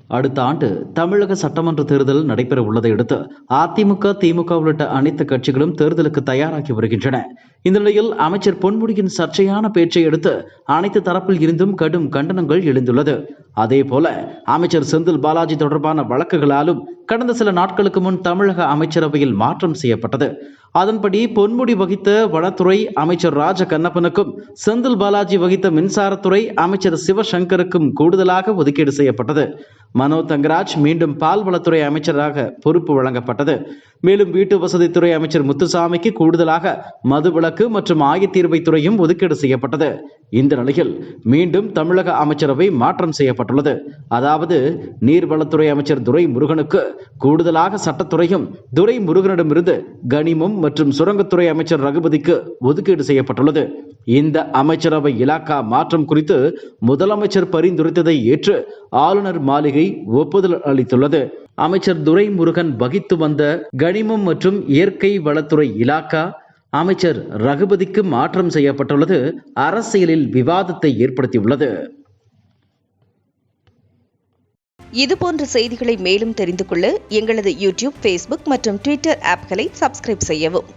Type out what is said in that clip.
அடுத்த ஆண்டு தமிழக சட்டமன்ற தேர்தல் நடைபெற உள்ளதை அடுத்து அதிமுக, திமுக உள்ளிட்ட அனைத்து கட்சிகளும் தேர்தலுக்கு தயாராகி வருகின்றன. இந்த நிலையில் அமைச்சர் பொன்முடியின் சர்ச்சையான பேச்சை அடுத்து அனைத்து தரப்பில் இருந்தும் கடும் கண்டனங்கள் எழுந்துள்ளது. அதேபோல அமைச்சர் செந்தில் பாலாஜி தொடர்பான வழக்குகளாலும் கடந்த சில நாட்களுக்கு முன் தமிழக அமைச்சரவையில் மாற்றம் செய்யப்பட்டது. அதன்படி பொன்முடி வகித்த வனத்துறை அமைச்சர் ராஜ கண்ணப்பனுக்கும், செந்தில் பாலாஜி வகித்த மின்சாரத்துறை அமைச்சர் சிவசங்கருக்கும் கூடுதலாக ஒதுக்கீடு செய்யப்பட்டது. மனோ தங்கராஜ் மீண்டும் பால்வளத்துறை அமைச்சராக பொறுப்பு வழங்கப்பட்டது. மேலும் வீட்டு வசதித்துறை அமைச்சர் முத்துசாமிக்கு கூடுதலாக மதுவிலக்கு மற்றும் ஆயத்தீர்வைத்துறையும் ஒதுக்கீடு செய்யப்பட்டது. இந்த நிலையில் மீண்டும் தமிழக அமைச்சரவை மாற்றம் செய்யப்பட்டுள்ளது. அதாவது நீர்வளத்துறை அமைச்சர் துரைமுருகனுக்கு கூடுதலாக சட்டத்துறையும், துரைமுருகனிடமிருந்து கனிமம் மற்றும் சுரங்கத்துறை அமைச்சர் ரகுபதிக்கு ஒதுக்கீடு செய்யப்பட்டுள்ளது. இந்த அமைச்சரவை இலாக்கா மாற்றம் குறித்து முதலமைச்சர் பரிந்துரைத்ததை ஏற்று ஆளுநர் மாளிகை ஒப்புதல் அளித்துள்ளது. அமைச்சர் துரைமுருகன் வகித்து வந்த கனிமம் மற்றும் இயற்கை வளத்துறை இலாக்கா அமைச்சர் ரகுபதிக்கு மாற்றம் செய்யப்பட்டுள்ளது அரசியலில் விவாதத்தை ஏற்படுத்தியுள்ளது. இதுபோன்ற செய்திகளை மேலும் தெரிந்து கொள்ள எங்களது யூடியூப், ஃபேஸ்புக் மற்றும் ட்விட்டர் ஆப்களை சப்ஸ்கிரைப் செய்யவும்.